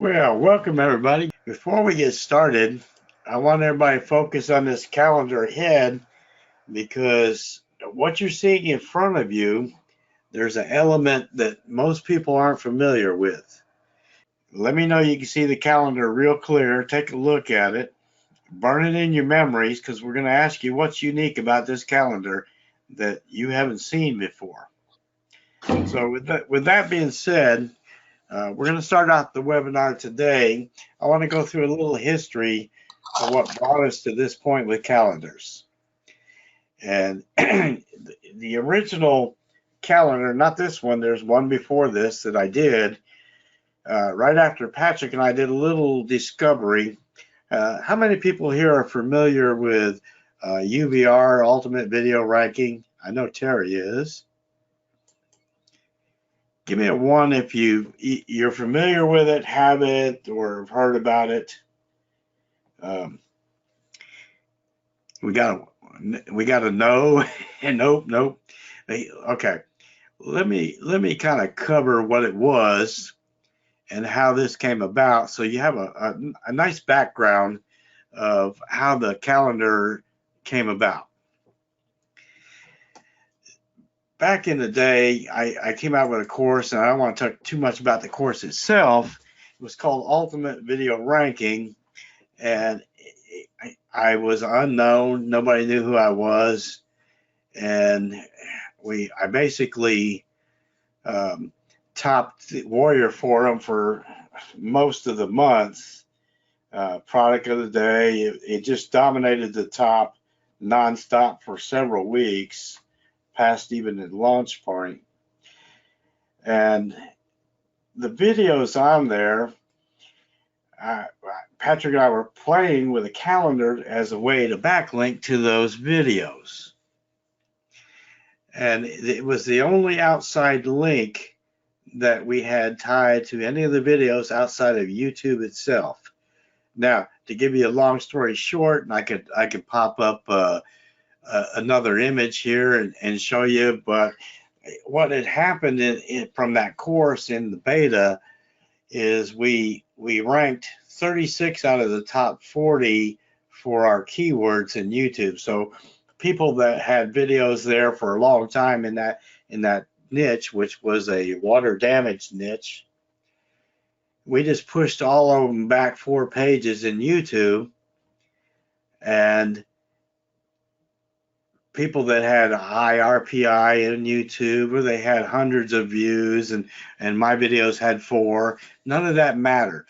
Well, welcome everybody. Before we get started, I want everybody to focus on this calendar ahead because what you're seeing in front of you, there's an element that most people aren't familiar with. Let me know you can see the calendar real clear. Take a look at it. Burn it in your memories because we're going to ask you what's unique about this calendar that you haven't seen before. So with that being said, we're going to start out the webinar today. I want to go through a little history of what brought us to this point with calendars. And the original calendar, not this one, there's one before this that I did right after Patrick and I did a little discovery. How many people here are familiar with UVR, Ultimate Video Ranking? I know Terry is. Give me a 1 if you're familiar with it, have it, or have heard about it. We got a no, and nope. Okay, let me kind of cover what it was and how this came about, so you have a nice background of how the calendar came about. Back in the day, I came out with a course, and I don't want to talk too much about the course itself. It was called Ultimate Video Ranking, and I was unknown. Nobody knew who I was, and I basically topped the Warrior Forum for most of the month. Product of the day, it just dominated the top nonstop for several weeks, past even the launch point. And the videos on there, Patrick and I were playing with a calendar as a way to backlink to those videos. And it was the only outside link that we had tied to any of the videos outside of YouTube itself. Now, to give you a long story short, and I could pop up another image here and show you, but what had happened from that course in the beta is we ranked 36 out of the top 40 for our keywords in YouTube. So people that had videos there for a long time in that niche, which was a water damage niche, we just pushed all of them back 4 pages in YouTube, and people that had high RPI in YouTube, or they had hundreds of views, and my videos had 4, none of that mattered.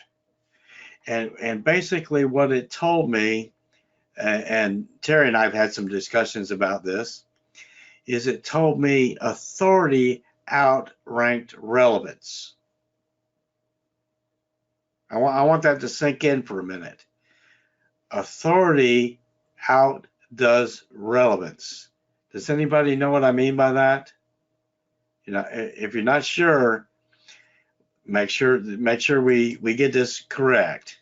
And basically what it told me, and Terry and I have had some discussions about this, is it told me authority outranked relevance. I want that to sink in for a minute. Authority outdoes relevance. Does anybody know what I mean by that? You know, if you're not sure, make sure we get this correct.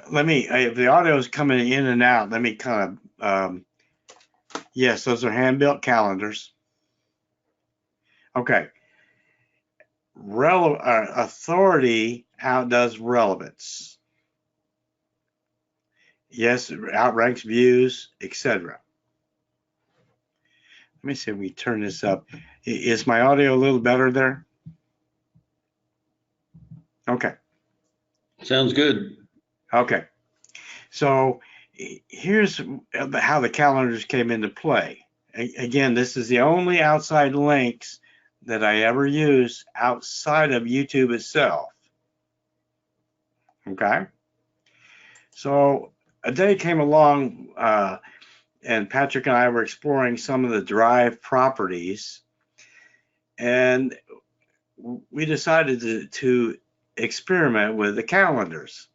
If the audio is coming in and out, let me kind of, yes, those are hand-built calendars. Okay. Authority outdoes relevance. Yes, it outranks views, etc. Let me see if we turn this up. Is my audio a little better there? Okay. Sounds good. Okay. So here's how the calendars came into play. Again, this is the only outside links that I ever use outside of YouTube itself. Okay. So a day came along, and Patrick and I were exploring some of the Drive properties, and we decided to experiment with the calendars.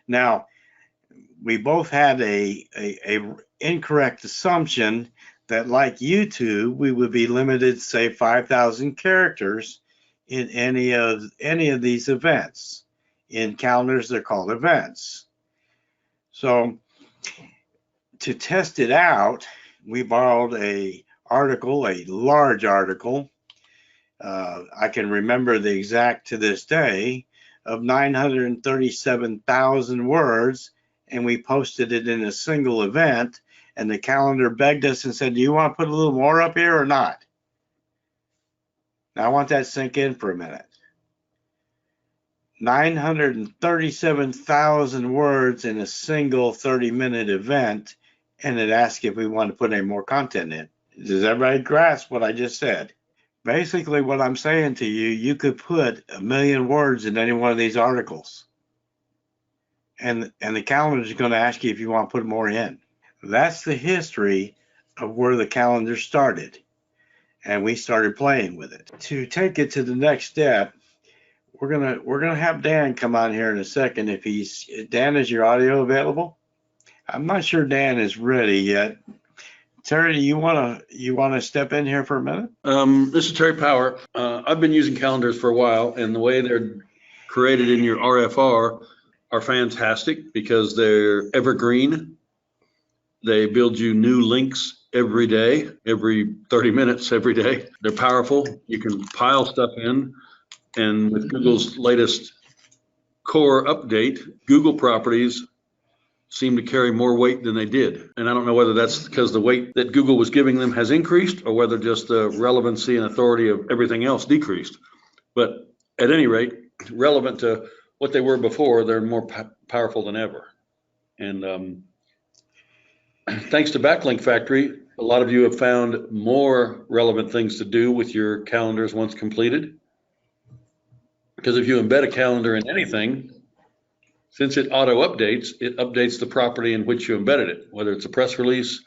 Now, we both had a incorrect assumption that, like YouTube, we would be limited, say, 5,000 characters in any of these events. In calendars, they're called events. So to test it out, we borrowed a large article I can remember the exact to this day of 937,000 words, and we posted it in a single event. And the calendar begged us and said, "Do you want to put a little more up here or not?" Now I want that to sink in for a minute. 937,000 words in a single 30-minute event, and it asked if we want to put any more content in. Does everybody grasp what I just said? Basically, what I'm saying to you, you could put 1,000,000 words in any one of these articles, and the calendar is going to ask you if you want to put more in. That's the history of where the calendar started, and we started playing with it. To take it to the next step, we're gonna have Dan come on here in a second. Dan, is your audio available? I'm not sure Dan is ready yet. Terry, you wanna step in here for a minute? This is Terry Power. I've been using calendars for a while, and the way they're created in your RFR are fantastic because they're evergreen. They build you new links every day, every 30 minutes, every day. They're powerful. You can pile stuff in. And with Google's latest core update, Google properties seem to carry more weight than they did. And I don't know whether that's because the weight that Google was giving them has increased or whether just the relevancy and authority of everything else decreased. But at any rate, relevant to what they were before, they're more powerful than ever. And thanks to Backlink Factory, a lot of you have found more relevant things to do with your calendars once completed. Because if you embed a calendar in anything, since it auto updates, it updates the property in which you embedded it, whether it's a press release,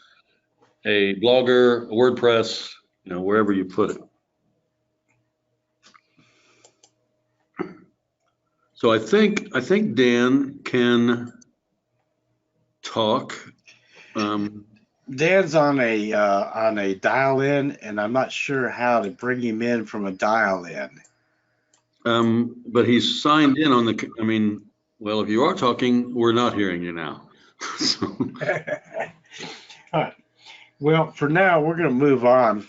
a blogger, a WordPress, wherever you put it. So I think Dan can talk. Dan's on a dial-in, and I'm not sure how to bring him in from a dial-in. But he's signed in on the. Well, if you are talking, we're not hearing you now. All right. Well, for now, we're going to move on.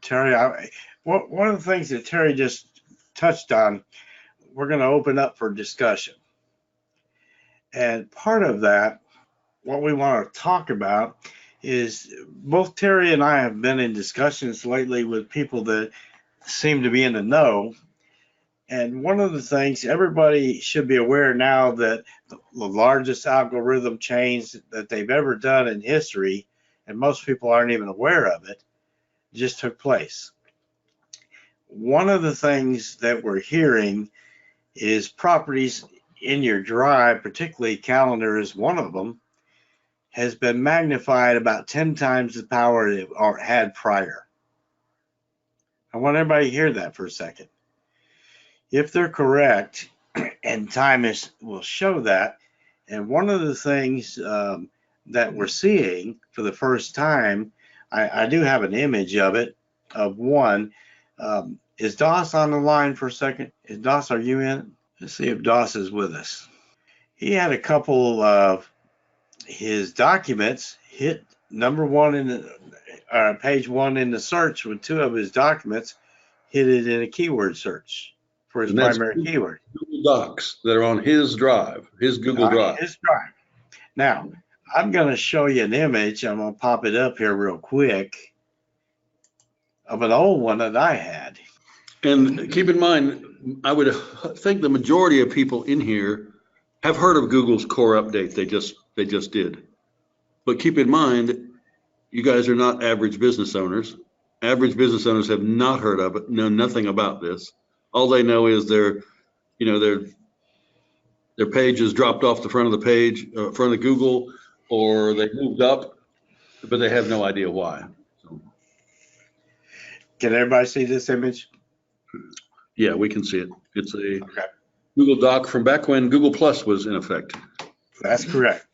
Terry, one of the things that Terry just touched on, we're going to open up for discussion. And part of that, what we want to talk about is both Terry and I have been in discussions lately with people that seem to be in the know. And one of the things everybody should be aware now that the largest algorithm change that they've ever done in history, and most people aren't even aware of it, just took place. One of the things that we're hearing is properties in your drive, particularly calendar is one of them, has been magnified about 10 times the power it had prior. I want everybody to hear that for a second. If they're correct, and time will show that, and one of the things that we're seeing for the first time, I do have an image of it, of one. Is Doss on the line for a second? Doss, are you in? Let's see if Doss is with us. He had a couple of his documents hit number one in the page one in the search with two of his documents hit it in a keyword search for his primary keyword. Google Docs that are on his drive, his Google Drive. His drive. Now, I'm going to show you an image. I'm going to pop it up here real quick of an old one that I had. And keep in mind, I would think the majority of people in here have heard of Google's core update they just did. But keep in mind, you guys are not average business owners. Average business owners have not heard of it, know nothing about this. All they know is their page is dropped off the front of the page, front of Google, or they moved up, but they have no idea why. So. Can everybody see this image? Yeah, we can see it. It's a Google Doc from back when Google Plus was in effect. That's correct.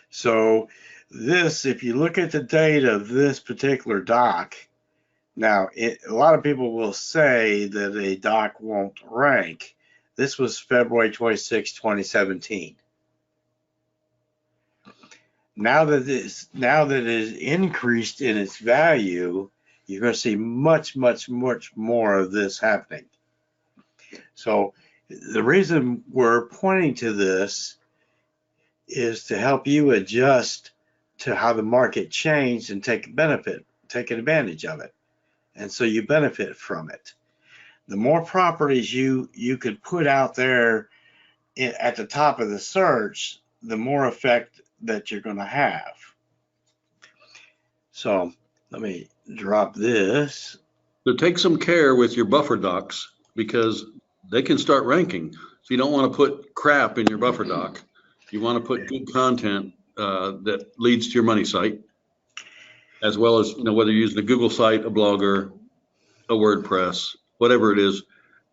So this, if you look at the date of this particular doc, now a lot of people will say that a doc won't rank. This was February 26, 2017. Now that it is increased in its value, You're going to see much, much, much more of this happening. So the reason we're pointing to this is to help you adjust to how the market changed and take advantage of it. And so you benefit from it. The more properties you could put out there at the top of the search, the more effect that you're going to have. So let me drop this. So take some care with your buffer docs because they can start ranking. So you don't want to put crap in your buffer doc. You want to put good content that leads to your money site, as well as, whether you're using a Google site, a blogger, a WordPress, whatever it is,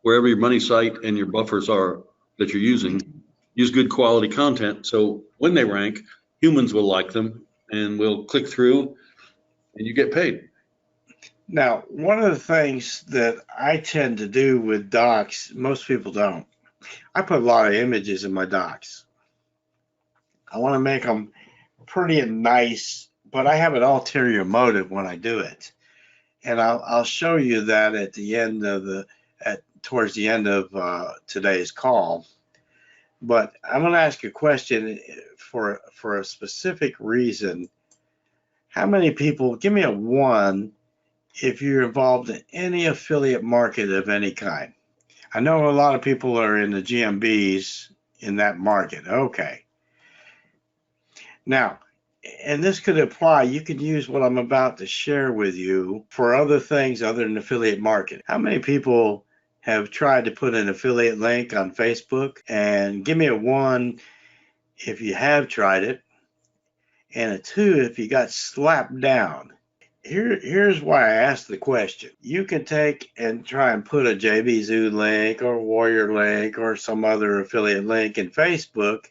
wherever your money site and your buffers are that you're using, use good quality content. So when they rank, humans will like them and will click through and you get paid. Now, one of the things that I tend to do with docs, most people don't. I put a lot of images in my docs. I want to make them pretty and nice, but I have an ulterior motive when I do it. And I'll show you that at the end of towards the end of today's call. But I'm going to ask a question for a specific reason. How many people, give me a 1 if you're involved in any affiliate market of any kind. I know a lot of people are in the GMBs in that market. Okay. Now, and this could apply, you could use what I'm about to share with you for other things other than affiliate market. How many people have tried to put an affiliate link on Facebook? And give me a 1 if you have tried it, and a 2 if you got slapped down. Here's why I asked the question. You can take and try and put a JBZoo link or Warrior link or some other affiliate link in Facebook,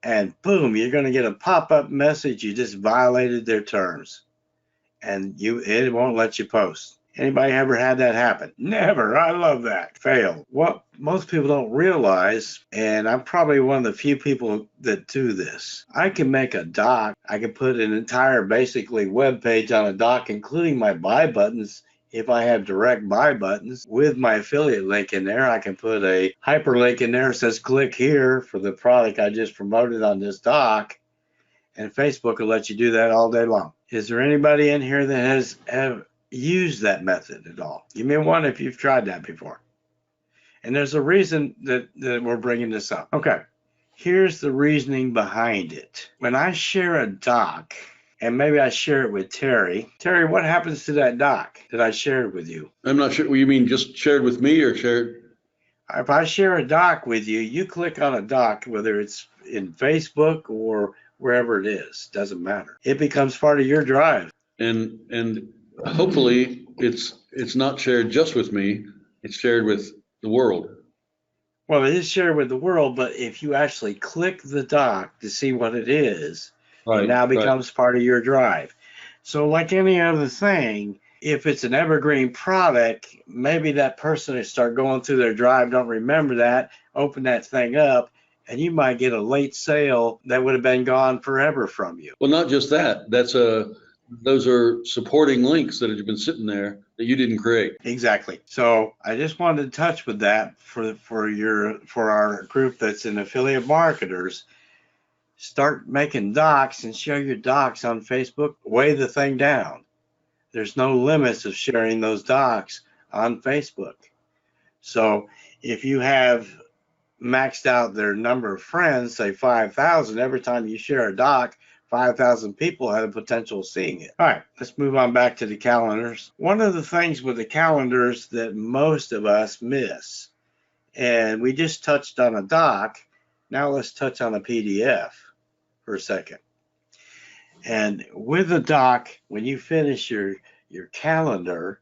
and boom, you're going to get a pop-up message. You just violated their terms, and it won't let you post. Anybody ever had that happen? Never. I love that. Fail. What most people don't realize, and I'm probably one of the few people that do this, I can make a doc. I can put an entire basically web page on a doc, including my buy buttons. If I have direct buy buttons with my affiliate link in there, I can put a hyperlink in there that says click here for the product I just promoted on this doc. And Facebook will let you do that all day long. Is there anybody in here that have used that method at all? Give me a 1 if you've tried that before. And there's a reason that we're bringing this up. Okay, here's the reasoning behind it. When I share a doc, and maybe I share it with Terry. Terry, what happens to that doc that I shared with you? I'm not sure. You mean just shared with me or shared? If I share a doc with you, you click on a doc, whether it's in Facebook or wherever it is, doesn't matter. It becomes part of your drive. And hopefully it's not shared just with me. It's shared with the world. Well, it is shared with the world, but if you actually click the doc to see what it is, it now becomes part of your drive. So like any other thing, if it's an evergreen product, maybe that person will start going through their drive, don't remember that, open that thing up, and you might get a late sale that would have been gone forever from you. Well, not just that. Those are supporting links that have been sitting there that you didn't create. Exactly. So I just wanted to touch with that for our group that's in affiliate marketers. Start making docs and share your docs on Facebook. Weigh the thing down. There's no limits of sharing those docs on Facebook. So if you have maxed out their number of friends, say 5,000, every time you share a doc, 5,000 people have the potential of seeing it. All right, let's move on back to the calendars. One of the things with the calendars that most of us miss, and we just touched on a doc, now let's touch on a PDF for a second. And with the doc, when you finish your calendar,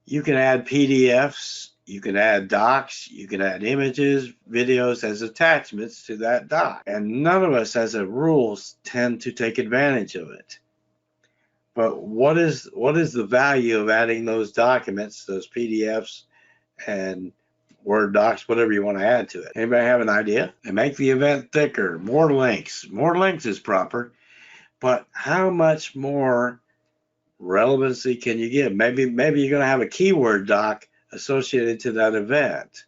you can add PDFs, you can add docs, you can add images, videos as attachments to that doc. And none of us as a rule tend to take advantage of it. But what is the value of adding those documents, those PDFs and Word docs, whatever you want to add to it? Anybody have an idea? And make the event thicker, more links. More links is proper. But how much more relevancy can you give? Maybe you're going to have a keyword doc associated to that event.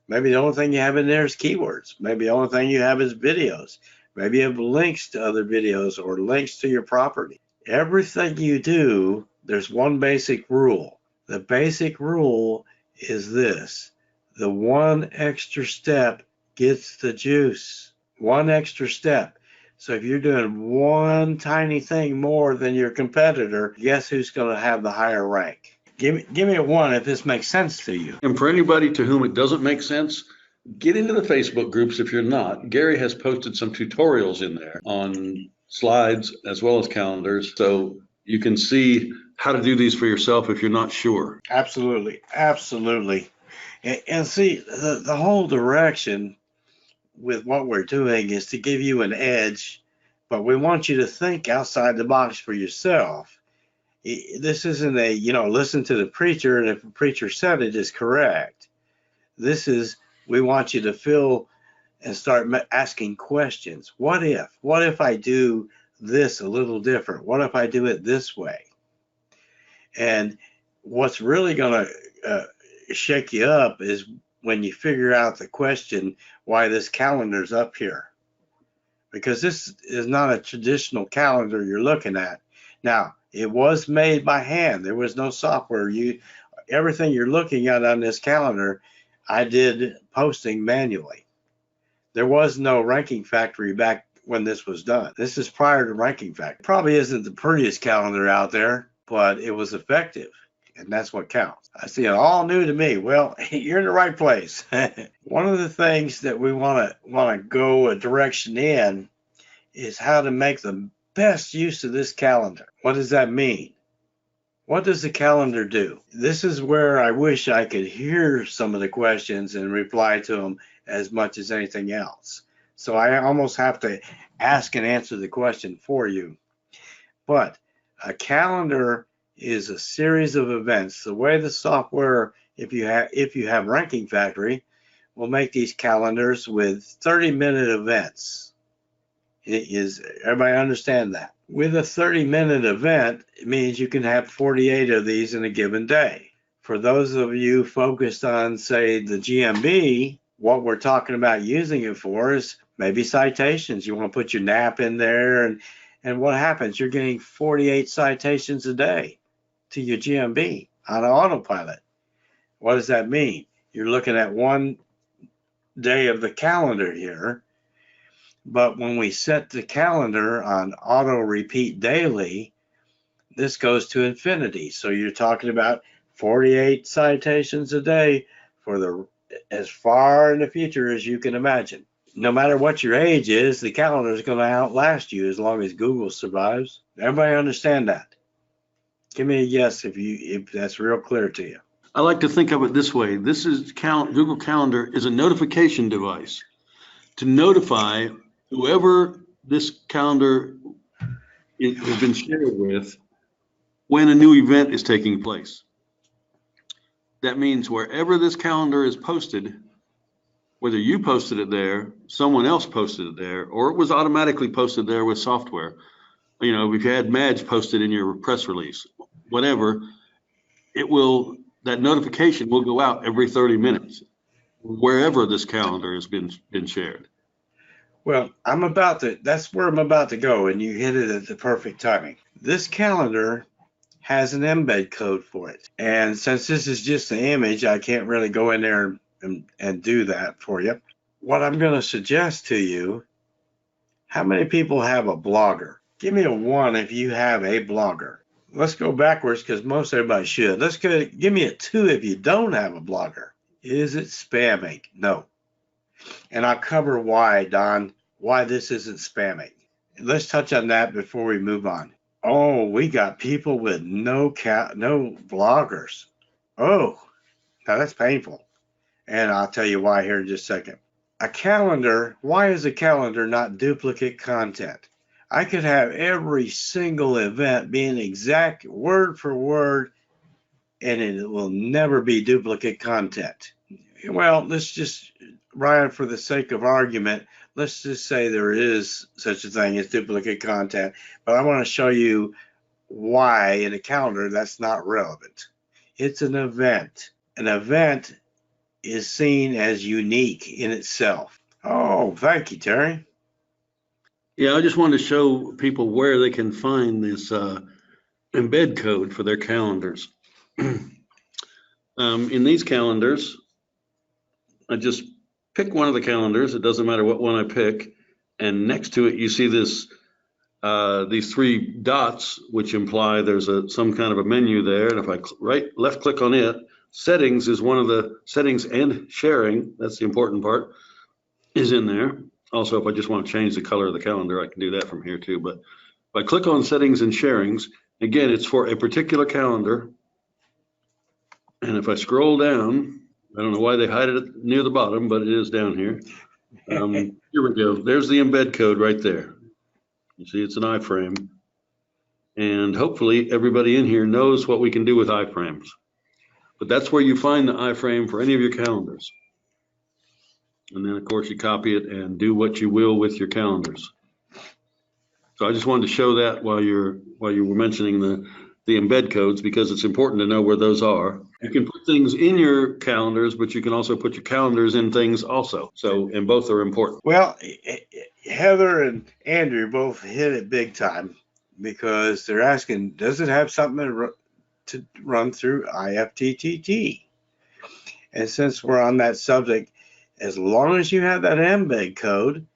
Maybe the only thing you have in there is keywords. Maybe the only thing you have is videos. Maybe you have links to other videos or links to your property. Everything you do, there's one basic rule. The basic rule is this: the one extra step gets the juice. One extra step. So if you're doing one tiny thing more than your competitor, guess who's going to have the higher rank? Give me a one if this makes sense to you. And for anybody to whom it doesn't make sense, get into the Facebook groups if you're not. Gary has posted some tutorials in there on slides as well as calendars, so you can see how to do these for yourself if you're not sure. Absolutely, absolutely. And see, the whole direction with what we're doing is to give you an edge, but we want you to think outside the box for yourself. This isn't a, listen to the preacher, and if the preacher said it is correct. This is, we want you to feel and start asking questions. What if I do this a little different? What if I do it this way? And what's really going to shake you up is when you figure out the question, why this calendar's up here. Because this is not a traditional calendar you're looking at. Now, it was made by hand. There was no software. Everything you're looking at on this calendar, I did posting manually. There was no Ranking Factory back when this was done. This is prior to Ranking Factory. Probably isn't the prettiest calendar out there, but it was effective, and that's what counts. I see it all new to me. Well, you're in the right place. One of the things that we want to go a direction in is how to make the best use of this calendar. What does that mean? What does the calendar do? This is where I wish I could hear some of the questions and reply to them as much as anything else. So I almost have to ask and answer the question for you. But a calendar is a series of events. The way the software, if you have Ranking Factory, will make these calendars with 30-minute events. Everybody understand that? With a 30-minute event, it means you can have 48 of these in a given day. For those of you focused on, say, the GMB, what we're talking about using it for is maybe citations. You want to put your NAP in there, and what happens? You're getting 48 citations a day to your GMB on autopilot. What does that mean? You're looking at one day of the calendar here, but when we set the calendar on auto repeat daily, this goes to infinity. So you're talking about 48 citations a day for as far in the future as you can imagine. No matter what your age is, the calendar is going to outlast you as long as Google survives. Everybody understand that? Give me a yes if that's real clear to you. I like to think of it this way. This is Google Calendar is a notification device to notify whoever this calendar has been shared with when a new event is taking place. That means wherever this calendar is posted, whether you posted it there, someone else posted it there, or it was automatically posted there with software. If you had Madge posted in your press release, whatever, that notification will go out every 30 minutes, wherever this calendar has been shared. Well, that's where I'm about to go, and you hit it at the perfect timing. This calendar has an embed code for it. And since this is just an image, I can't really go in there and do that for you. What I'm going to suggest to you, how many people have a blogger? Give me a 1 if you have a blogger. Let's go backwards because most everybody should. Give me a 2 if you don't have a blogger. Is it spamming? No. And I'll cover why, Don, why this isn't spamming. Let's touch on that before we move on. Oh, we got people with no bloggers. Oh, now that's painful. And I'll tell you why here in just a second. A calendar, why is a calendar not duplicate content? I could have every single event being exact word for word, and it will never be duplicate content. Well, let's just, Ryan, for the sake of argument, let's just say there is such a thing as duplicate content, but I want to show you why in a calendar, that's not relevant. It's an event. An event is seen as unique in itself. Oh, thank you, Terry. Yeah, I just wanted to show people where they can find this embed code for their calendars. In these calendars, I just pick one of the calendars. It doesn't matter what one I pick. And next to it, you see this these three dots, which imply there's some kind of a menu there. And if I left click on it, settings is one of the settings, and sharing, that's the important part, is in there. Also, if I just want to change the color of the calendar, I can do that from here too. But if I click on settings and sharings, again, it's for a particular calendar. And if I scroll down, I don't know why they hide it near the bottom, but it is down here. Here we go. There's the embed code right there. You see, it's an iFrame. And hopefully everybody in here knows what we can do with iFrames. But that's where you find the iFrame for any of your calendars. And then, of course, you copy it and do what you will with your calendars. So I just wanted to show that while you were mentioning the embed codes, because it's important to know where those are. You can put things in your calendars, but you can also put your calendars in things also. So, and both are important. Well, Heather and Andrew both hit it big time, because they're asking, does it have something to run through IFTTT? And since we're on that subject, as long as you have that embed code,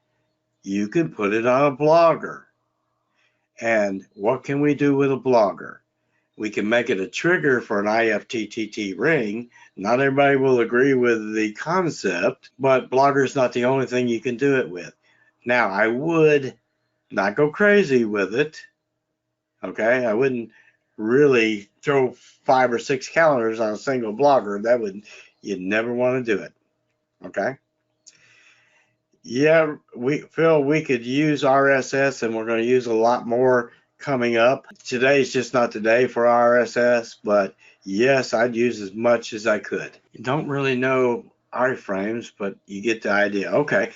you can put it on a blogger. And what can we do with a blogger? We can make it a trigger for an IFTTT ring. Not everybody will agree with the concept, but Blogger is not the only thing you can do it with. Now, I would not go crazy with it. Okay, I wouldn't really throw 5 or 6 calendars on a single Blogger. You'd never want to do it. Okay. Yeah, Phil, we could use RSS, and we're going to use a lot more coming up. Today's just not the day for RSS, but yes, I'd use as much as I could. You don't really know iframes, but you get the idea. Okay,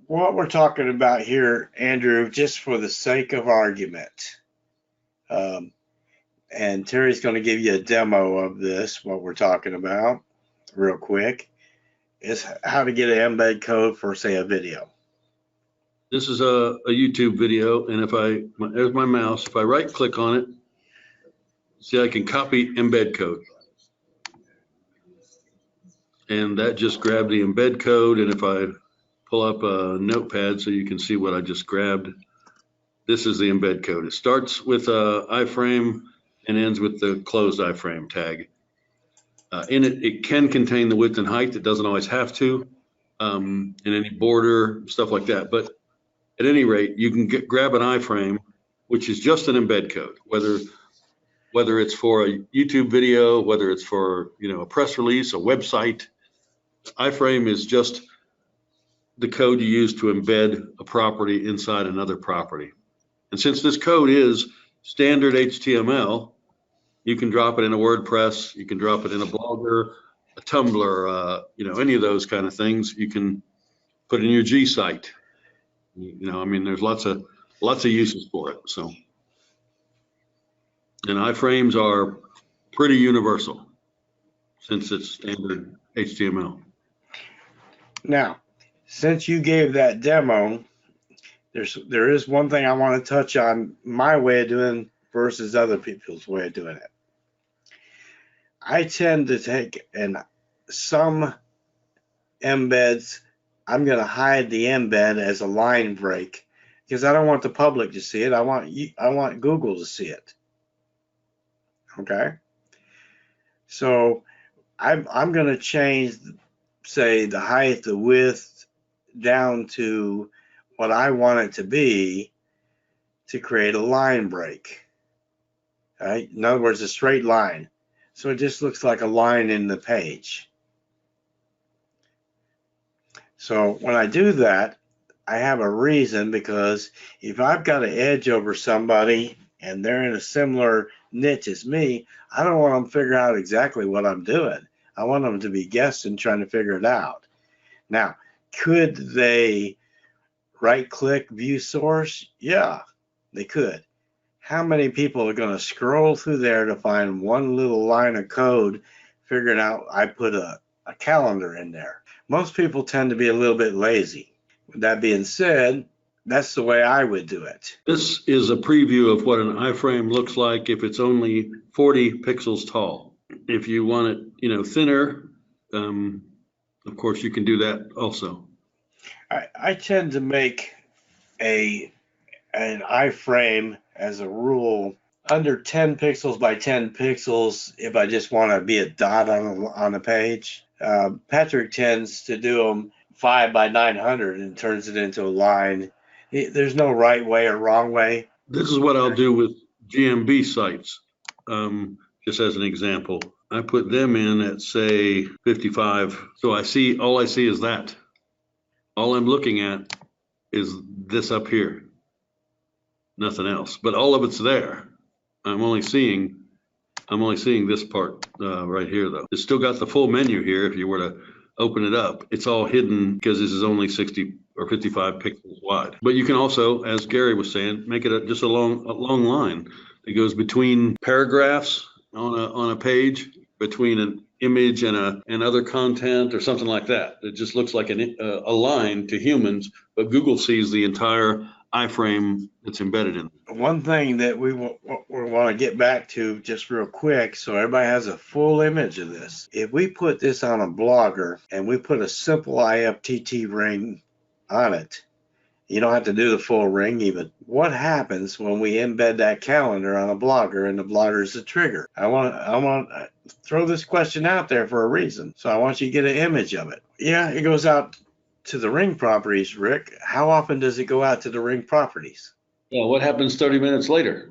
what we're talking about here, Andrew, just for the sake of argument, and Terry's going to give you a demo of this, what we're talking about, real quick, is how to get an embed code for, say, a video. This is a YouTube video, and there's my mouse. If I right click on it, see, I can copy embed code. And that just grabbed the embed code. And if I pull up a notepad so you can see what I just grabbed, this is the embed code. It starts with iFrame and ends with the closed iFrame tag. In it, it can contain the width and height. It doesn't always have to, in any border, stuff like that. But at any rate, you can grab an iFrame, which is just an embed code, whether it's for a YouTube video, whether it's for a press release, a website. iFrame is just the code you use to embed a property inside another property. And since this code is standard HTML, you can drop it in a WordPress, you can drop it in a Blogger, a Tumblr, any of those kind of things. You can put it in your G site. There's lots of uses for it. So, and iframes are pretty universal since it's standard HTML. Now, since you gave that demo, there is one thing I want to touch on, my way of doing versus other people's way of doing it. I tend to take some embeds, I'm going to hide the embed as a line break, because I don't want the public to see it. I want Google to see it. Okay. So I'm going to change, say, the height, the width down to what I want it to be to create a line break. All right. In other words, a straight line. So it just looks like a line in the page. So when I do that, I have a reason, because if I've got an edge over somebody and they're in a similar niche as me, I don't want them to figure out exactly what I'm doing. I want them to be guessing, trying to figure it out. Now, could they right-click view source? Yeah, they could. how many people are going to scroll through there to find one little line of code figuring out I put a calendar in there? Most people tend to be a little bit lazy. With that being said, that's the way I would do it. This is a preview of what an iFrame looks like if it's only 40 pixels tall. If you want it, thinner, of course you can do that also. I tend to make an iFrame as a rule under 10 pixels by 10 pixels if I just want to be a dot on a page. Patrick tends to do them 5 by 900 and turns it into a line. There's no right way or wrong way. This is what I'll do with GMB sites. Just as an example, I put them in at say 55. So all I see is that. All I'm looking at is this up here. Nothing else, but all of it's there. I'm only seeing this part right here though. It's still got the full menu here. If you were to open it up, it's all hidden because this is only 60 or 55 pixels wide. But you can also, as Gary was saying, make it just a long line that goes between paragraphs on a page, between an image and other content or something like that. It just looks like a line to humans, but Google sees the entire iFrame that's embedded in. One thing that we want to get back to just real quick so everybody has a full image of this. If we put this on a blogger and we put a simple IFTTT ring on it, you don't have to do the full ring even. What happens when we embed that calendar on a blogger and the blogger is the trigger? I want to throw this question out there for a reason. So I want you to get an image of it. Yeah, it goes out to the ring properties, Rick. How often does it go out to the ring properties? Well, what happens 30 minutes later?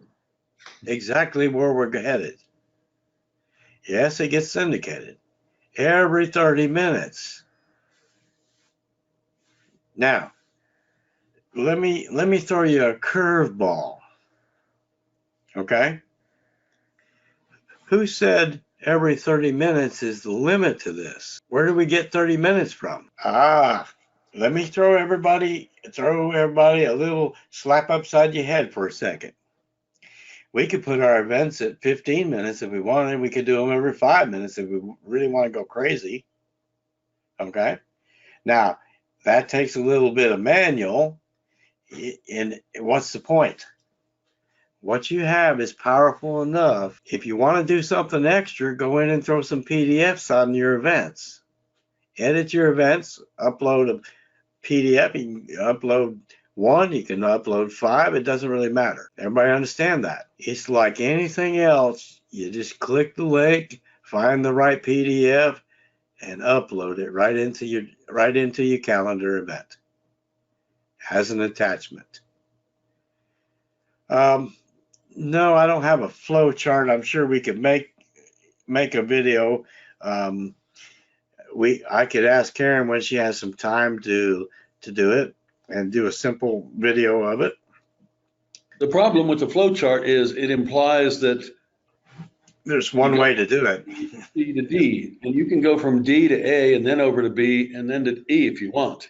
Exactly where we're headed. Yes, it gets syndicated every 30 minutes. Now, let me throw you a curveball. Okay? Who said every 30 minutes is the limit to this? Where do we get 30 minutes from? Let me throw everybody a little slap upside your head for a second. We could put our events at 15 minutes if we wanted. We could do them every 5 minutes if we really want to go crazy. Okay? Now, that takes a little bit of manual. And what's the point? What you have is powerful enough. If you want to do something extra, go in and throw some PDFs on your events. Edit your events, upload a PDF. You can upload 1, you can upload 5. It doesn't really matter. Everybody understand that. It's like anything else. You just click the link, find the right PDF, and upload it right into your calendar event as an attachment. No, I don't have a flow chart. I'm sure we could make a video. I could ask Karen when she has some time to do it and do a simple video of it. The problem with the flow chart is it implies that there's one way to do it. C to D, and you can go from D to A and then over to B and then to E if you want.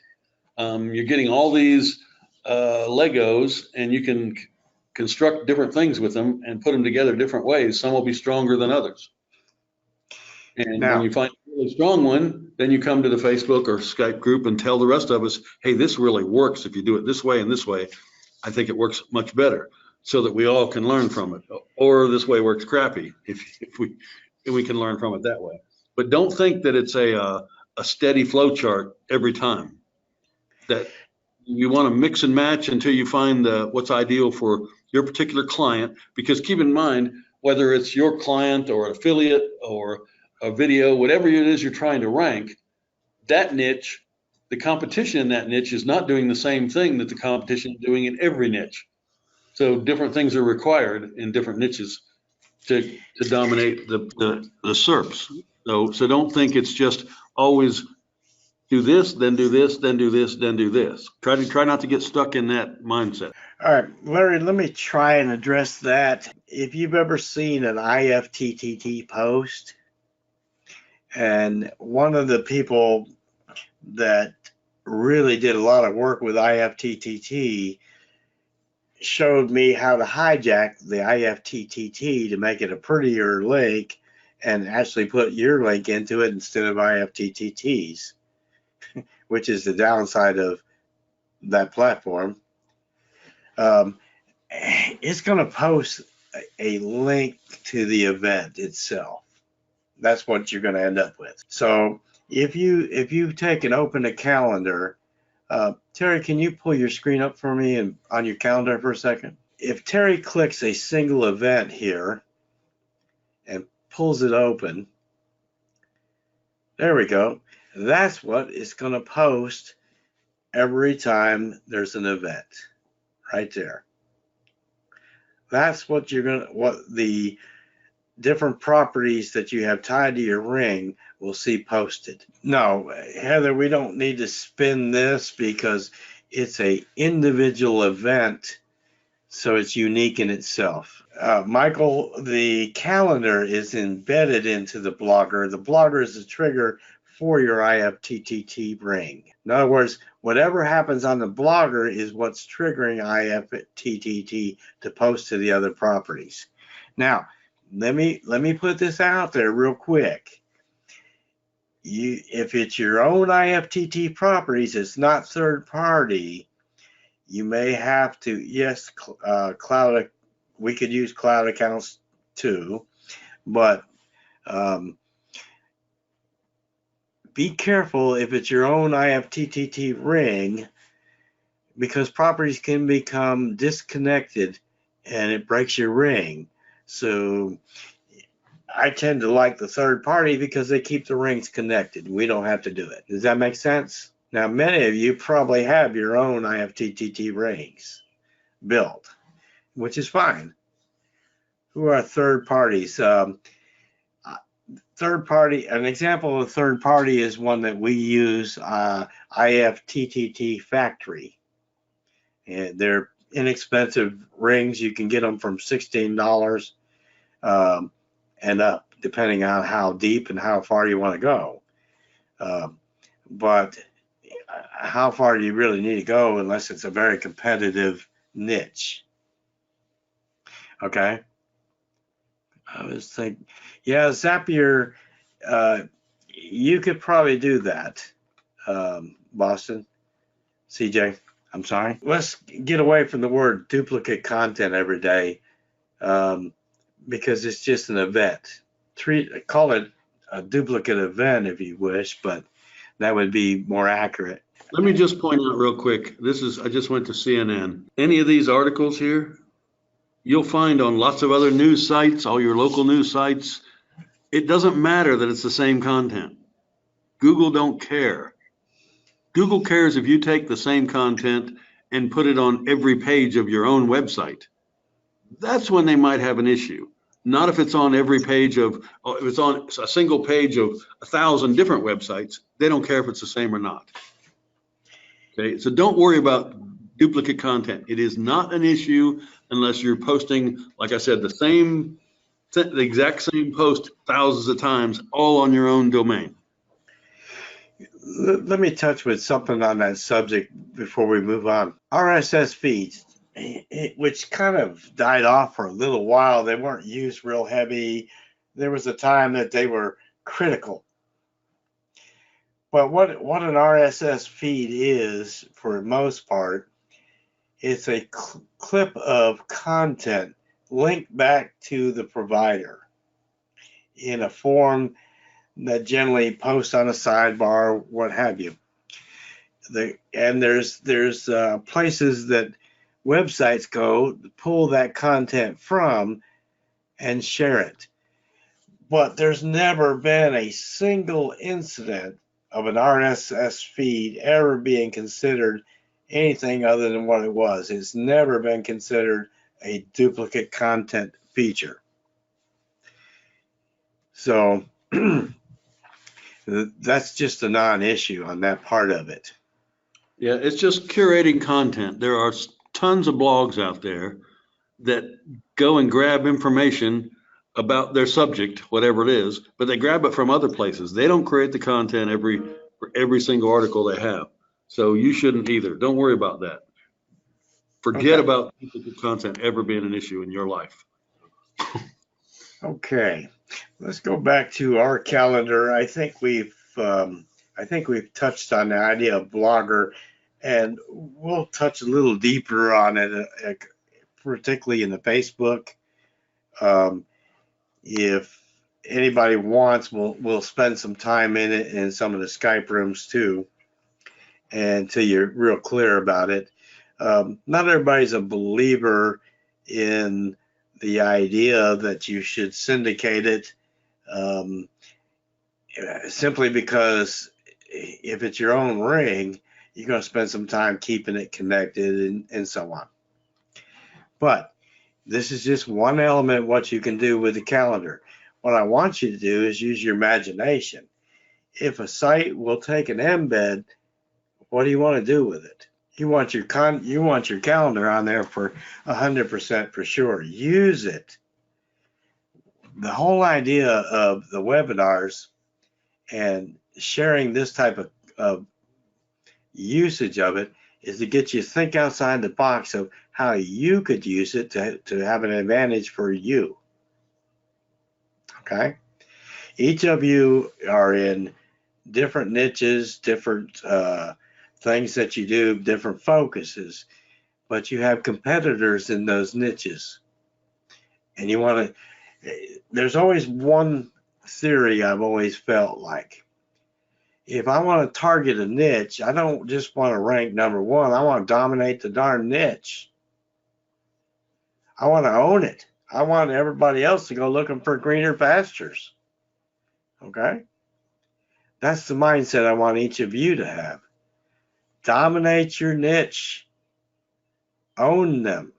You're getting all these Legos, and you can construct different things with them and put them together different ways. Some will be stronger than others. And when you find a really strong one, then you come to the Facebook or Skype group and tell the rest of us, hey, this really works if you do it this way and this way. I think it works much better, so that we all can learn from it. Or this way works crappy if we can learn from it that way. But don't think that it's a steady flow chart every time. That you want to mix and match until you find what's ideal for your particular client. Because keep in mind, whether it's your client or an affiliate or a video, whatever it is you're trying to rank, that niche, the competition in that niche is not doing the same thing that the competition is doing in every niche. So different things are required in different niches to dominate the SERPs. So don't think it's just always do this, then do this, then do this, then do this. Try not to get stuck in that mindset. All right, Larry, let me try and address that. If you've ever seen an IFTTT post, and one of the people that really did a lot of work with IFTTT showed me how to hijack the IFTTT to make it a prettier link and actually put your link into it instead of IFTTT's, which is the downside of that platform. It's going to post a link to the event itself. That's what you're going to end up with. So if you take and open a calendar, Terry, can you pull your screen up for me and on your calendar for a second? If Terry clicks a single event here and pulls it open, there we go. That's what it's going to post every time there's an event, right there. That's what the different properties that you have tied to your ring will see posted. No, Heather, we don't need to spin this because it's a individual event, so it's unique in itself. Michael, the calendar is embedded into the blogger. The blogger is the trigger for your IFTTT ring. In other words, whatever happens on the blogger is what's triggering IFTTT to post to the other properties. Now, let me put this out there real quick. If it's your own IFTTT properties, it's not third party. You may have to, yes, cloud. We could use cloud accounts too, but be careful if it's your own IFTTT ring, because properties can become disconnected and it breaks your ring. So I tend to like the third party because they keep the rings connected. We don't have to do it. Does that make sense? Now, many of you probably have your own IFTTT rings built, which is fine. Who are third parties? Third party, an example of a third party is one that we use, IFTTT Factory. And they're inexpensive rings. You can get them from $16 and up, depending on how deep and how far you want to go. But how far do you really need to go unless it's a very competitive niche? Okay. I was thinking, yeah, Zapier, you could probably do that, Boston. CJ, I'm sorry. Let's get away from the word duplicate content every day, because it's just an event. Call it a duplicate event if you wish, but that would be more accurate. Let me just point out real quick, I just went to CNN. Any of these articles here, you'll find on lots of other news sites, all your local news sites. It doesn't matter that it's the same content. Google don't care. Google cares if you take the same content and put it on every page of your own website. That's when they might have an issue. Not if it's on every page if it's on a single page of 1,000 different websites. They don't care if it's the same or not. Okay, so don't worry about duplicate content. It is not an issue unless you're posting, like I said, the exact same post thousands of times, all on your own domain. Let me touch with something on that subject before we move on. RSS feeds, which kind of died off for a little while. They weren't used real heavy. There was a time that they were critical. But what an RSS feed is, for the most part, it's a clip of content linked back to the provider in a form that generally posts on a sidebar, what have you. And there's places that websites go to pull that content from and share it. But there's never been a single incident of an RSS feed ever being considered anything other than what it was. It's never been considered a duplicate content feature. So that's just a non-issue on that part of it. Yeah, it's just curating content. There are tons of blogs out there that go and grab information about their subject, whatever it is, but they grab it from other places. They don't create the content for every single article they have. So you shouldn't either. Don't worry about that. Forget about duplicate content ever being an issue in your life. Okay, let's go back to our calendar. I think we've touched on the idea of blogger, and we'll touch a little deeper on it, particularly in the Facebook. If anybody wants, we'll spend some time in it in some of the Skype rooms too, until you're real clear about it. Not everybody's a believer in the idea that you should syndicate it, um, simply because if it's your own ring, you're going to spend some time keeping it connected and so on. But this is just one element of what you can do with the calendar. What I want you to do is use your imagination. If a site will take an embed, what do you want to do with it? You want your calendar on there for 100% for sure. Use it. The whole idea of the webinars and sharing this type of usage of it is to get you to think outside the box of how you could use it to have an advantage for you. Okay? Each of you are in different niches, different things that you do, different focuses, but you have competitors in those niches. And you want to, there's always one theory I've always felt like. If I want to target a niche, I don't just want to rank number one. I want to dominate the darn niche. I want to own it. I want everybody else to go looking for greener pastures. Okay? That's the mindset I want each of you to have. Dominate your niche. Own them.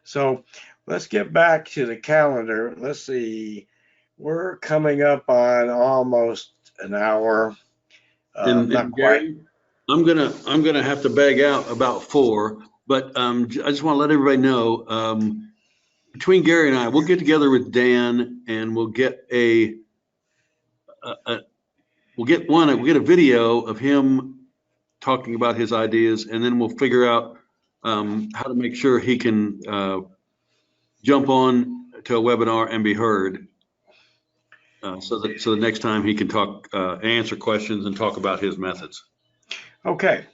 So let's get back to the calendar. Let's see. We're coming up on almost an hour. And Not Gary, quite. I'm gonna have to bag out about 4, but I just want to let everybody know, between Gary and I, we'll get together with Dan and we'll get we'll get a video of him talking about his ideas, and then we'll figure out how to make sure he can jump on to a webinar and be heard. So the next time he can talk, answer questions and talk about his methods. Okay.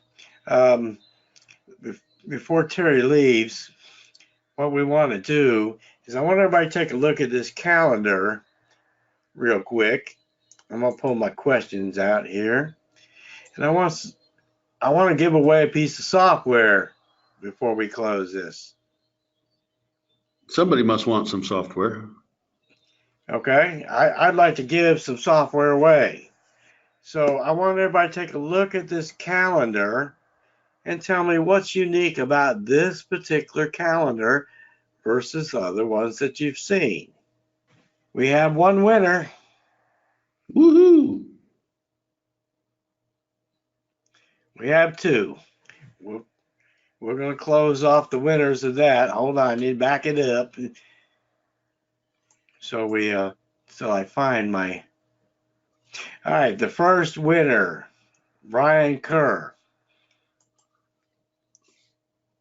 Before Terry leaves, what we want to do is I want everybody to take a look at this calendar real quick. I'm going to pull my questions out here. And I want to give away a piece of software before we close this. Somebody must want some software. Okay, I'd like to give some software away. So I want everybody to take a look at this calendar and tell me what's unique about this particular calendar versus other ones that you've seen. We have one winner. Woohoo! We have 2. We're going to close off the winners of that. Hold on, I need to back it up. So till I find my. All right, the first winner, Brian Kerr.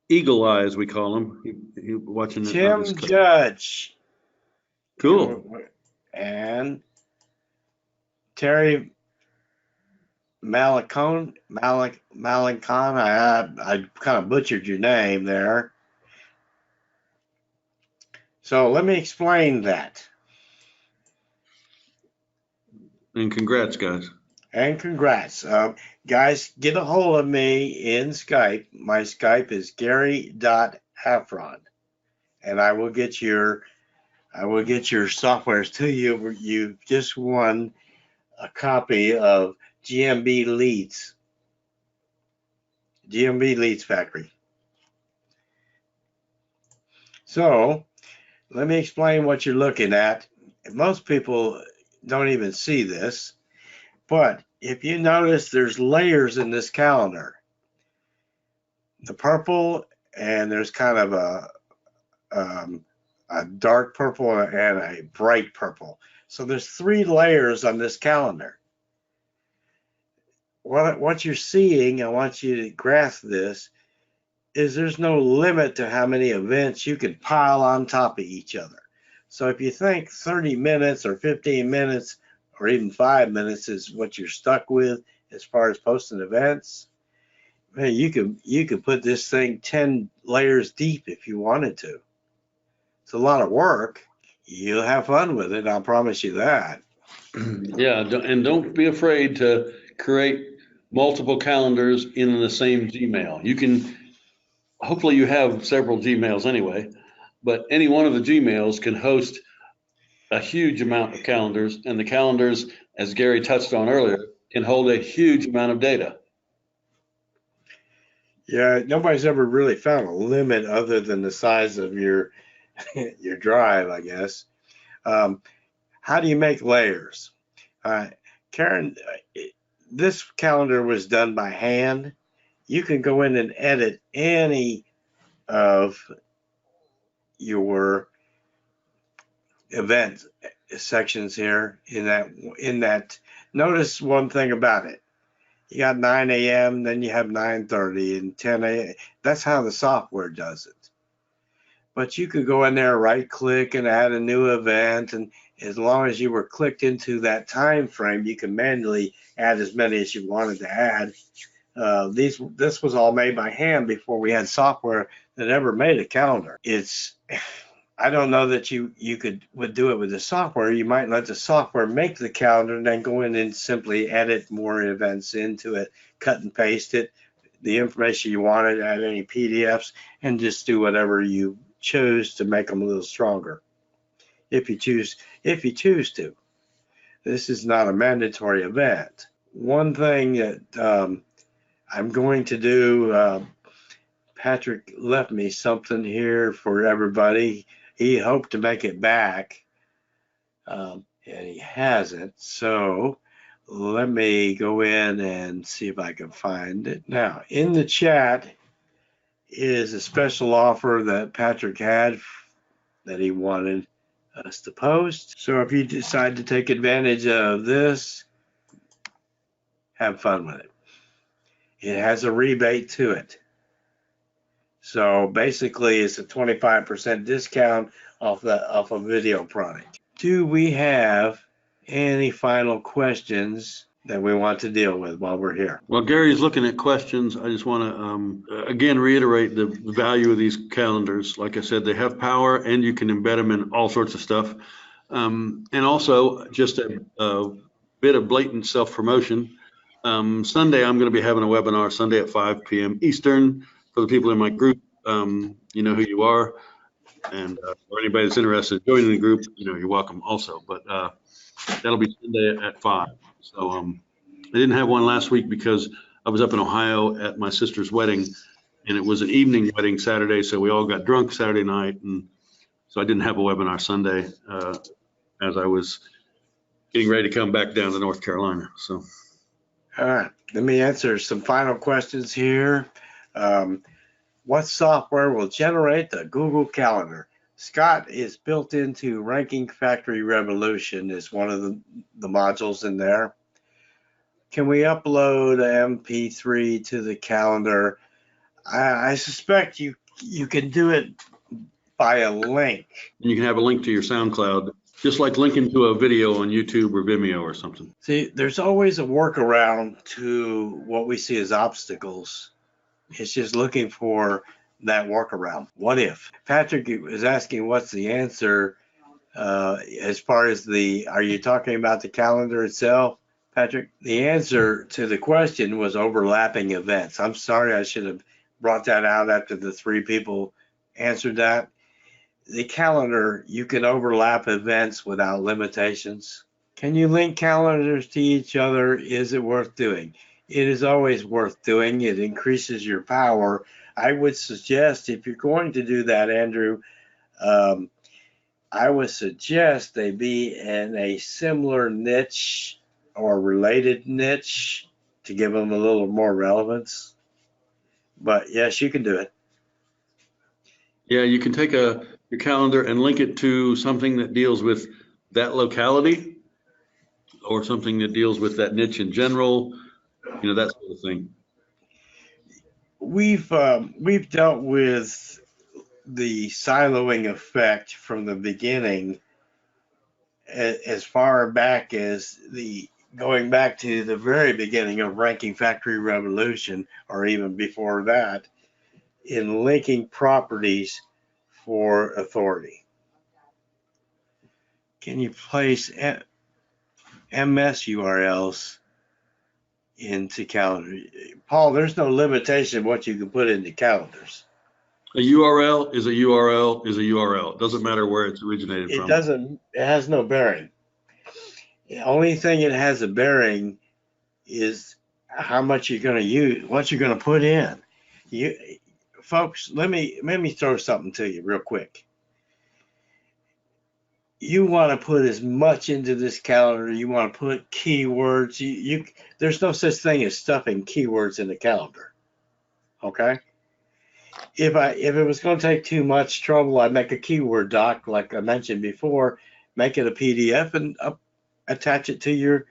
Eagle eyes, we call him. He watching it. Tim Judge. Cool. And Terry Malicon. I kind of butchered your name there. So let me explain that. And congrats, guys. And congrats. Guys, get a hold of me in Skype. My Skype is gary.affron. And I will get your softwares to you. You've just won a copy of GMB Leads Factory. So let me explain what you're looking at. Most people don't even see this, but if you notice, there's layers in this calendar. The purple, and there's kind of a dark purple and a bright purple. So there's 3 layers on this calendar. What you're seeing, I want you to grasp this, is there's no limit to how many events you can pile on top of each other. So if you think 30 minutes or 15 minutes or even 5 minutes is what you're stuck with as far as posting events, man, you could put this thing 10 layers deep if you wanted to. It's a lot of work. You'll have fun with it, I'll promise you that. Yeah, and don't be afraid to create multiple calendars in the same Gmail. You can, hopefully you have several Gmails anyway, but any one of the Gmails can host a huge amount of calendars, and the calendars, as Gary touched on earlier, can hold a huge amount of data. Yeah, nobody's ever really found a limit other than the size of your your drive, I guess. How do you make layers? Karen, this calendar was done by hand. You can go in and edit any of your event sections here in that. Notice one thing about it. You got 9 a.m., then you have 9:30 and 10 a.m. That's how the software does it. But you could go in there, right click and add a new event, and as long as you were clicked into that time frame, you can manually add as many as you wanted to add. This was all made by hand before we had software that ever made a calendar. I don't know that you would do it with the software. You might let the software make the calendar and then go in and simply edit more events into it, cut and paste it, the information you wanted, add any PDFs, and just do whatever you chose to make them a little stronger. If you choose to. This is not a mandatory event. One thing that I'm going to do, Patrick left me something here for everybody. He hoped to make it back, and he hasn't. So let me go in and see if I can find it. Now, in the chat is a special offer that Patrick had that he wanted us to post. So if you decide to take advantage of this, have fun with it. It has a rebate to it. So basically it's a 25% discount off a video product. Do we have any final questions that we want to deal with while we're here? While Gary's looking at questions, I just want to again reiterate the value of these calendars. Like I said, they have power and you can embed them in all sorts of stuff. And also just a bit of blatant self-promotion. Sunday, I'm going to be having a webinar Sunday at 5 p.m. Eastern for the people in my group. You know who you are, and for anybody that's interested in joining the group, you know, you're welcome also. But that'll be Sunday at 5. So I didn't have one last week because I was up in Ohio at my sister's wedding, and it was an evening wedding Saturday, so we all got drunk Saturday night, and so I didn't have a webinar Sunday as I was getting ready to come back down to North Carolina. So. All right, let me answer some final questions here. What software will generate the Google Calendar? Scott is built into Ranking Factory Revolution is one of the modules in there. Can we upload an MP3 to the calendar? I suspect you can do it by a link. And you can have a link to your SoundCloud, just like linking to a video on YouTube or Vimeo or something. See, there's always a workaround to what we see as obstacles. It's just looking for that workaround. What if? Patrick is asking what's the answer as far as are you talking about the calendar itself, Patrick? The answer to the question was overlapping events. I'm sorry, I should have brought that out after the 3 people answered that. The calendar, you can overlap events without limitations. Can you link calendars to each other? Is it worth doing? It is always worth doing. It increases your power. I would suggest if you're going to do that, Andrew, I would suggest they be in a similar niche or related niche to give them a little more relevance. But yes, you can do it. Yeah, you can take your calendar and link it to something that deals with that locality or something that deals with that niche in general, you know, that sort of thing. we've dealt with the siloing effect from the beginning, as far back as the going back to the very beginning of Ranking Factory Revolution, or even before that, in linking properties for authority. Can you place MS URLs into calendar? Paul, there's no limitation of what you can put into calendars. A URL is a URL is a URL. It doesn't matter where it's originated It from. doesn't, it has no bearing. The only thing it has a bearing is how much you're going to use, what you're going to put in. You folks, let me throw something to you real quick. You want to put as much into this calendar. You want to put keywords. There's no such thing as stuffing keywords in the calendar. Okay. If it was going to take too much trouble, I'd make a keyword doc, like I mentioned before, make it a PDF and attach it to your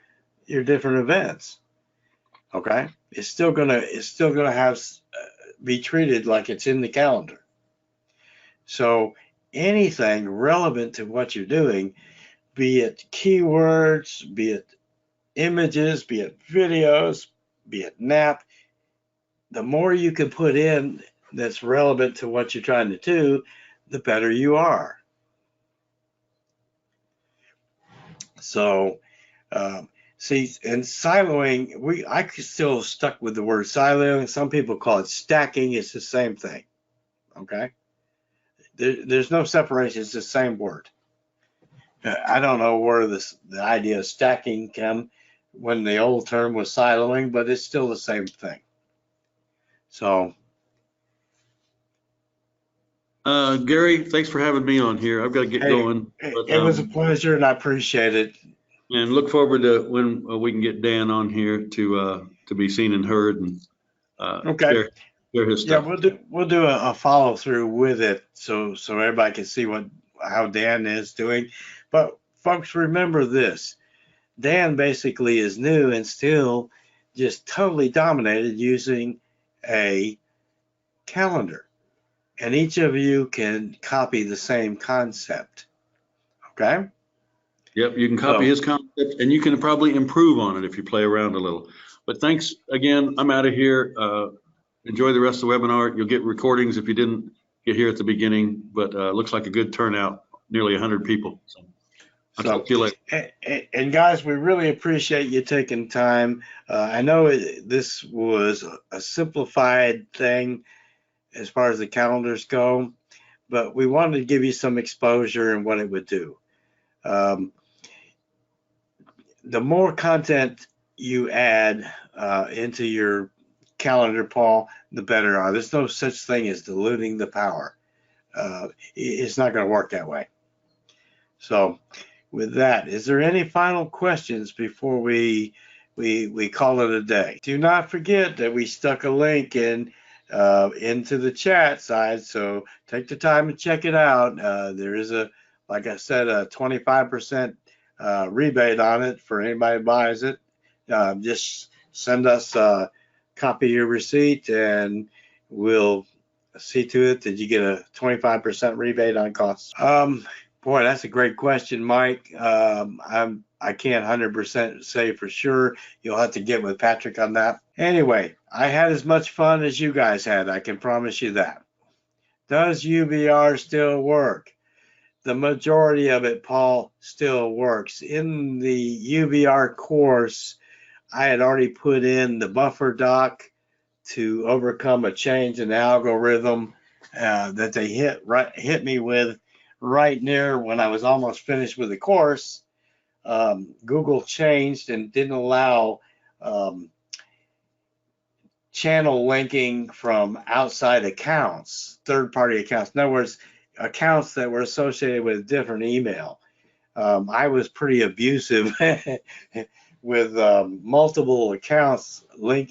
different events. Okay. It's still gonna have be treated like it's in the calendar. So anything relevant to what you're doing, be it keywords, be it images, be it videos, be it NAP, the more you can put in that's relevant to what you're trying to do, the better you are. So, see, and siloing, I still stuck with the word siloing. Some people call it stacking. It's the same thing. Okay. There's no separation. It's the same word. I don't know where the idea of stacking came when the old term was siloing, but it's still the same thing. So, Gary, thanks for having me on here. I've got to get going. But, it was a pleasure, and I appreciate it. And look forward to when we can get Dan on here to be seen and heard and Okay. share his stuff. Yeah, we'll do a follow through with it, so everybody can see how Dan is doing. But folks, remember this: Dan basically is new and still just totally dominated using a calendar, and each of you can copy the same concept. Okay. Yep, you can copy his concept, and you can probably improve on it if you play around a little. But thanks again. I'm out of here. Enjoy the rest of the webinar. You'll get recordings if you didn't get here at the beginning, but looks like a good turnout, nearly 100 people. So I'll talk to you later. And guys, we really appreciate you taking time. I know this was a simplified thing as far as the calendars go, but we wanted to give you some exposure and what it would do. The more content you add into your calendar, Paul, the better. There's no such thing as diluting the power. It's not going to work that way. So with that, is there any final questions before we call it a day? Do not forget that we stuck a link in into the chat side, so take the time and check it out. There is like I said, a 25% rebate on it for anybody who buys it. Just send us a copy of your receipt and we'll see to it that you get a 25% rebate on costs. Boy, that's a great question, Mike. I can't 100% say for sure. You'll have to get with Patrick on that. Anyway, I had as much fun as you guys had. I can promise you that. Does UBR still work? The majority of it, Paul, still works. In the UBR course, I had already put in the buffer doc to overcome a change in the algorithm that they hit me with right near when I was almost finished with the course. Google changed and didn't allow channel linking from outside accounts, third-party accounts. In other words, accounts that were associated with a different email. I was pretty abusive with multiple accounts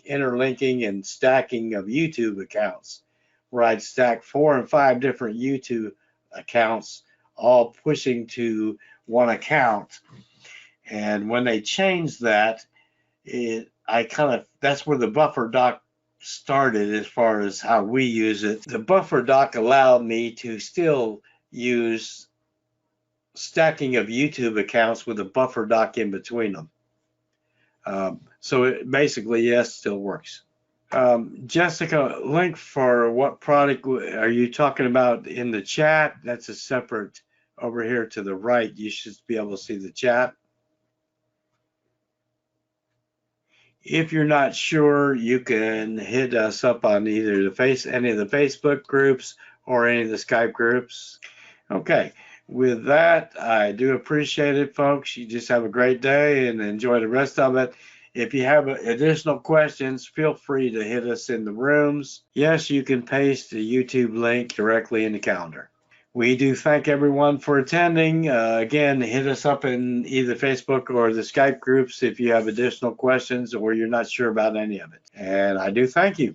interlinking and stacking of YouTube accounts, where I'd stack 4 and 5 different YouTube accounts, all pushing to one account. And when they changed that, that's where the buffer doc started as far as how we use it. The buffer dock allowed me to still use stacking of YouTube accounts with a buffer dock in between them. So it basically, yes, still works. Jessica, link for what product are you talking about in the chat? That's a separate over here to the right. You should be able to see the chat. If you're not sure, you can hit us up on either any of the Facebook groups or any of the Skype groups. Okay, with that, I do appreciate it, folks. You just have a great day and enjoy the rest of it. If you have additional questions, feel free to hit us in the rooms. Yes, you can paste the YouTube link directly in the calendar. We do thank everyone for attending. Again, hit us up in either Facebook or the Skype groups if you have additional questions or you're not sure about any of it. And I do thank you.